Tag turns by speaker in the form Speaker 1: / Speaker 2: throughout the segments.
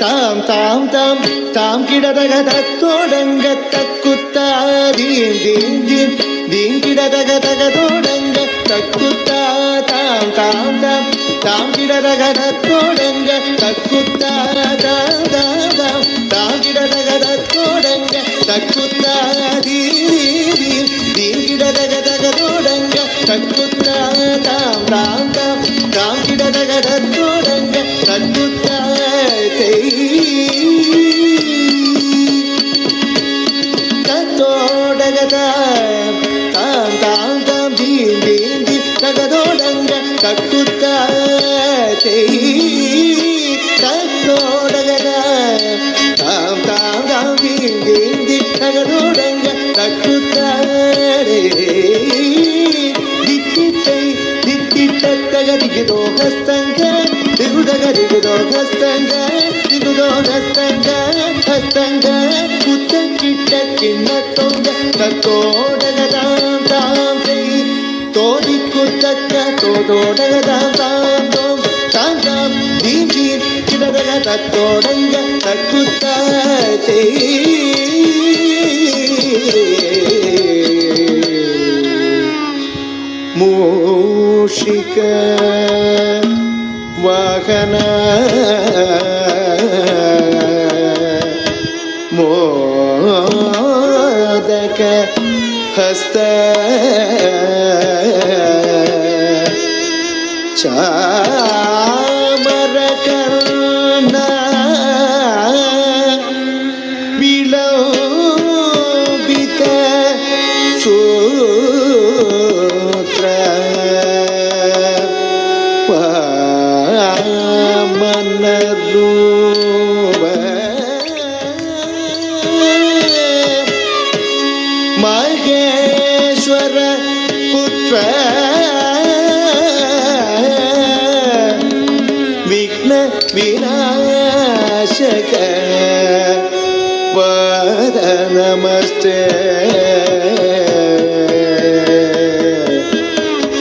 Speaker 1: தாம் தாம் தாம் தாம் கிடதக தத்தோடங்க தக்குத்தா தீம் தீம் தீம் தீம் கிடதக தகதோடங்க தக்குத்தா தாம் தாம் தாம் தாம் கிடதக தத்தோடங்க தக்குத்தா தாம் தாம் தாம் தாம் கிடதக தத்தோடங்க தக்குத்தா தீம் தீம் தீம் கிடதக தகதோடங்க தக்குத்தா தாம் தாம் தாம் தாம் கிடதக தத்தோடங்க தக்குத்தா தத்தோடகத தாம் தாம் தாம் தீம் தீம் தீம் தகதோடங்க தக்குத்தா தத்தோடகத தாம் தாம் தாம் தீம் தீம் தீம் தகதோடங்க தக்குத்தா தித்தித்தை தித்தித்தகதிகிதோ ஹஸ்தங்க திகுதகதிகிதோ ஹஸ்தங்க திகுதோ ஹஸ்தங்க ஹஸ்தங்க குத்த கிட்ட கிண்ண தொங்க தத்தோடகதாம் தாம் செய் தோடி குத்தக்க தோடோடகதாம் தாம் தோம் தாம் தாம் தீம் தீம் கிடதக தத்தோடங்க தக்குத்தா மூஷிக வாகன மோதக ಹಸ್ತ ಚಾಮರ ಕರ್ಣ ವಿಲೋಬಿತ ಸೂತ್ರ ವಾಮನ ರೂಪ ಮಹೇಶ್ವರ ಪುತ್ರ ವಿಘ್ನ ವಿನಾಶಕ ಪಾದ ನಮಸ್ತೆ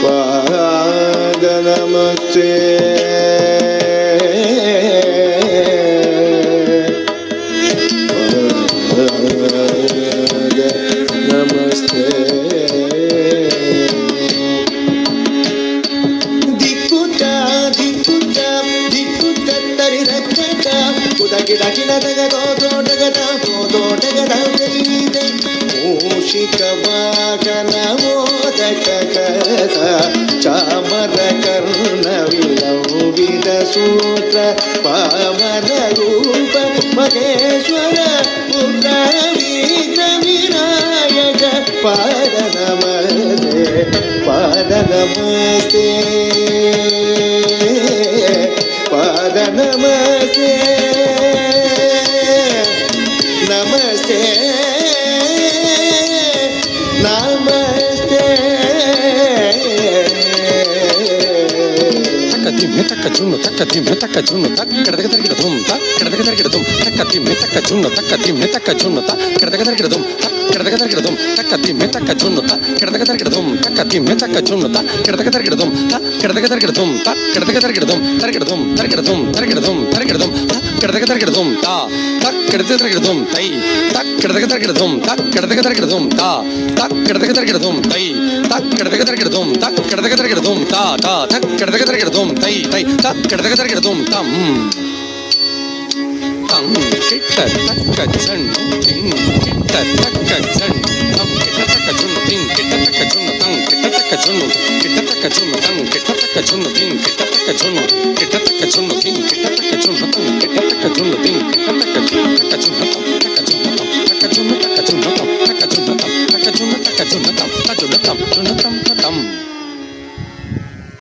Speaker 1: ಪಾದ ನಮಸ್ತೆ ಮೂಷಿಕ ವಾಹನ ಮೋದಕ ಕಸ ಚಾಮರ ಕರ್ಣ ವಿಲಂಬಿತ ಸೂತ್ರ ಪಾವನ ರೂಪ ಮಹೇಶ್ವರ ಪುತ್ರ ವಿಘ್ನ ವಿನಾಯಕ ಪಾದ ನಮಸ್ತೆ ಪಾದ ನಮಸ್ತೆ ಪಾದ ನಮಸ್ತೆ ನಮಸ್ತೆ ನಮಸ್ತೆ
Speaker 2: ತಕ್ಕ ಜುನ್ನು ತಕ್ಕ ತಿಮ್ಮೆ ತಕ್ಕ ಜುನ್ನು ತಕ್ಕ ಕೆಡದಗ ತರಗಿಡ ಧುಮ್ ತ ಕೆಡದಗ ತರಗಿಡ ಧುಮ್ ತಕ್ಕ ತಿಮ್ಮೆ ತಕ್ಕ ಜುನ್ನು ತಕ್ಕ ತಿಮ್ಮೆ ತಕ್ಕ ಜುನ್ನು ತ ಕೆಡದಗ ತರಗಿಡ ಧುಮ್ ಕೆಡದಗ ತರಗಿಡ ಧುಮ್ ತಕ್ಕ ತಿಮ್ಮೆ ತಕ್ಕ ಜುನ್ನು ತ ಕೆಡದಗ ತರಗಿಡ ಧುಮ್ ತಕ್ಕ ತಿಮ್ಮೆ ತಕ್ಕ ಜುನ್ನು ತ ಕೆಡದಗ ತರಗಿಡ ಧುಮ್ ತ ಕೆಡದಗ ತರಗಿಡ ಧುಮ್ ತ ಕೆಡದಗ ತರಗಿಡ ಧುಮ್ ತರಗಿಡ ಧುಮ್ ತರಗಿಡ ಧುಮ್ ತರಗಿಡ ಧುಮ್ ತರಗಿಡ ಧುಮ್ ತ ಕೆಡದಗ ತರಗಿಡ ಧುಮ್ ತ ತಕ್ ಕೆಡದಗ ತರಗಿಡ ಧುಮ್ ತೈ ತಕ್ ಕೆಡದಗ ತರಗಿಡ ಧುಮ್ ತಕ್ ಕೆಡದಗ ತರಗಿಡ ಧುಮ್ ತ ತಕ್ ಕೆಡದಗ ತರಗಿಡ ಧುಮ್ ತೈ ತಕ್ ಕೆಡದಗ ತರಗಿಡ ಧುಮ್ ತಕ್ ಕೆಡದಗ ತರಗಿಡ ಧುಮ್ ತ ತ ತಕ್ ಕೆಡದಗ ತರಗಿಡ ಧುಮ್ ತೈ ತೈ ತಕ್ ಕೆಡದಗ ತರಗಿಡ ಧುಮ್ ತಂ ತಂ ಕಿಟ್ಟ ತಕ್ಕ ಜಣ್ ತಿಂ ಕಿಟ್ಟ ತಕ್ಕ ಜಣ್ ತಂ ಕಿಟ್ಟ ತಕ್ಕ ಜುನ್ನು ತಿಂ ಕಿಟ್ಟ ತಕ್ಕ ಜುನ್ನು ತಂ ಕಿಟ್ಟ ತಕ್ಕ ಜುನ್ನು ಕಿಟ್ಟ ತಕ್ಕ ಜುನ್ನು ತಂ ಕಿಟ್ಟ ತಕ್ಕ ಜುನ್ನು ತಿಂ ಕಿಟ್ಟ ತಕ್ಕ ಜುನ್ನು ಕಿಟ್ಟ ತಕ್ಕ ಜುನ್ನು ತಿಂ ಕಿಟ್ಟ ತಕ್ಕ ಜುನ್ನು ತಂ ಕಿಟ್ಟ ತಕ್ಕ ಜುನ್ನು ತಿಂ ಕಿಟ್ಟ ತಕ್ಕ ಜುನ್ನು